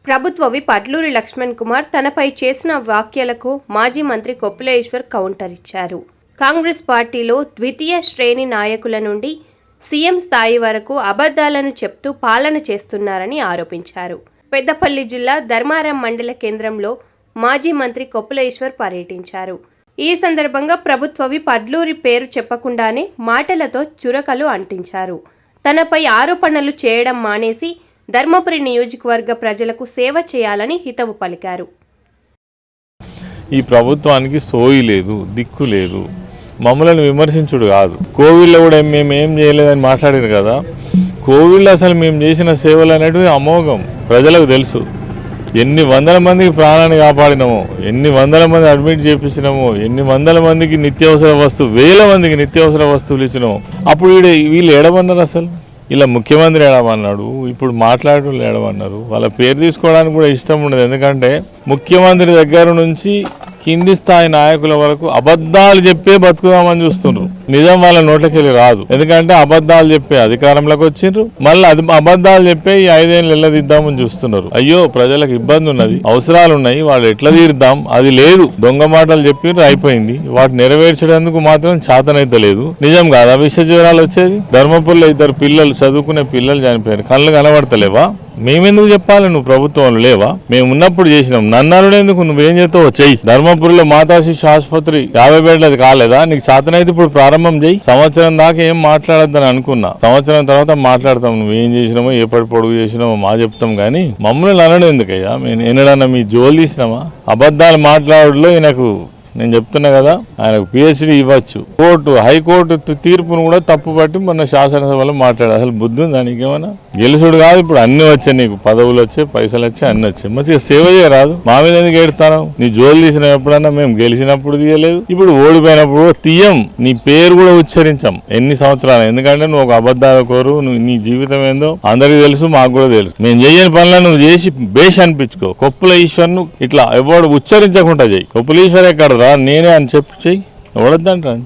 ప్రభుత్వ విప్ అడ్లూరి లక్ష్మణ్ కుమార్ తనపై చేసిన వ్యాఖ్యలకు మాజీ మంత్రి కొప్పుల ఈశ్వర్ కౌంటర్ ఇచ్చారు. కాంగ్రెస్ పార్టీలో ద్వితీయ శ్రేణి నాయకుల నుండి సీఎం స్థాయి వరకు అబద్ధాలను చెప్తూ పాలన చేస్తున్నారని ఆరోపించారు. పెద్దపల్లి జిల్లా ధర్మారం మండల కేంద్రంలో మాజీ మంత్రి కొప్పుల ఈశ్వర్ పర్యటించారు. ఈ సందర్భంగా ప్రభుత్వ విప్ అడ్లూరి పేరు చెప్పకుండానే మాటలతో చురకలు అంటించారు. తనపై ఆరోపణలు చేయడం మానేసి ధర్మపురి నియోజకవర్గ ప్రజలకు సేవ చేయాలని హితవు పలికారు. ఈ ప్రభుత్వానికి సోయి లేదు, దిక్కు లేదు. మమ్మల్ని విమర్శించుడు కాదు. కోవిడ్లో కూడా మేము ఏం చేయలేదని మాట్లాడారు కదా. కోవిడ్లో అసలు మేము చేసిన సేవలు అనేటివి అమోఘం. ప్రజలకు తెలుసు. ఎన్ని వందల మందికి ప్రాణాన్ని కాపాడినామో, ఎన్ని వందల మంది అడ్మిట్ చేయించినామో, ఎన్ని వందల మందికి నిత్యావసర వస్తువు, వేల మందికి నిత్యావసర వస్తువులు ఇచ్చినామో. అప్పుడు వీళ్ళు ఏడమన్నారు అసలు. ఇలా ముఖ్యమంత్రి ఏడమన్నాడు, ఇప్పుడు మాట్లాడటం ఏడమన్నారు. వాళ్ళ పేరు తీసుకోవడానికి కూడా ఇష్టం ఉండదు. ఎందుకంటే ముఖ్యమంత్రి దగ్గర నుంచి కింది స్థాయి నాయకుల వరకు అబద్ధాలు చెప్పే బతుకుదామని చూస్తున్నారు. నిజం వాళ్ళ నోట్లకెళ్ళి రాదు. ఎందుకంటే అబద్ధాలు చెప్పే అధికారంలోకి వచ్చిండ్రు. మళ్ళీ అబద్ధాలు చెప్పే ఈ 5 ఏళ్ళు ఎల్లదిద్దామని చూస్తున్నారు. అయ్యో ప్రజలకు ఇబ్బంది ఉన్నది, అవసరాలు ఉన్నాయి, వాళ్ళు ఎట్లా తీరుద్దాం, అది లేదు. దొంగ మాటలు చెప్పి అయిపోయింది. వాటిని నెరవేర్చడానికి మాత్రం చేతనైతే లేదు. నిజం కాదా విష జ్వరాలు వచ్చేది? ధర్మపురిలో 2 పిల్లలు, చదువుకునే పిల్లలు చనిపోయారు. కళ్ళు కనబడతలేవా? మేమెందుకు చెప్పాలి? నువ్వు ప్రభుత్వంలో లేవా? మేము ఉన్నప్పుడు చేసినాం. నన్నరుడేందుకు? నువ్వేం చేస్తావో చెయ్యి. ధర్మపురిలో మాతా శిశు ఆసుపత్రి 50 బెడ్లది కాలేదా? నీకు చేతనైతే ఇప్పుడు ప్రారంభం చేయి. సంవత్సరం దాకా ఏం మాట్లాడద్దని అనుకున్నా. సంవత్సరం తర్వాత మాట్లాడతాం. నువ్వేం చేసినామో, ఏ పొడుగు చేసినామో మా చెప్తాం. కానీ మమ్మల్ని అనడం ఎందుకయ్యా? మేము ఎన్నడన్నా మీ జోలు తీసినామా? అబద్ధాలు మాట్లాడలో ఈయనకు నేను చెప్తున్నా కదా, ఆయనకు PhD ఇవ్వచ్చు. హైకోర్టు తీర్పును కూడా తప్పు పట్టి మొన్న శాసనసభలో మాట్లాడు. అసలు బుద్ధి ఉందా నీకేమన్నా? గెలుసుడు కాదు, ఇప్పుడు అన్ని వచ్చాయి. నీకు పదవులు వచ్చాయి, పైసలు వచ్చాయి, అన్ని వచ్చాయి. మంచిగా సేవ చేయరాదు. మా మీద ఎందుకు ఏడుతాను? నీ జోలు తీసిన ఎప్పుడన్నా మేము గెలిచినప్పుడు తీయలేదు, ఇప్పుడు ఓడిపోయినప్పుడు కూడా తీయం. నీ పేరు కూడా ఉచ్చరించాం ఎన్ని సంవత్సరాలు. ఎందుకంటే నువ్వు ఒక అబద్ధాల కోరు. నువ్వు నీ జీవితం ఏందో అందరికి తెలుసు, మాకు కూడా తెలుసు. మేము చేయని పనులను నువ్వు చేసి బేష్ అనిపించుకో. కొప్పుల ఈశ్వర్ను ఇట్లా ఎవడు ఉచ్చరించకుండా చెయ్యి. కొప్పుల ఈశ్వర్ ఎక్కడ రా, నేనే అని చెప్పి చెయ్యి. ఎవడొద్దంటాను.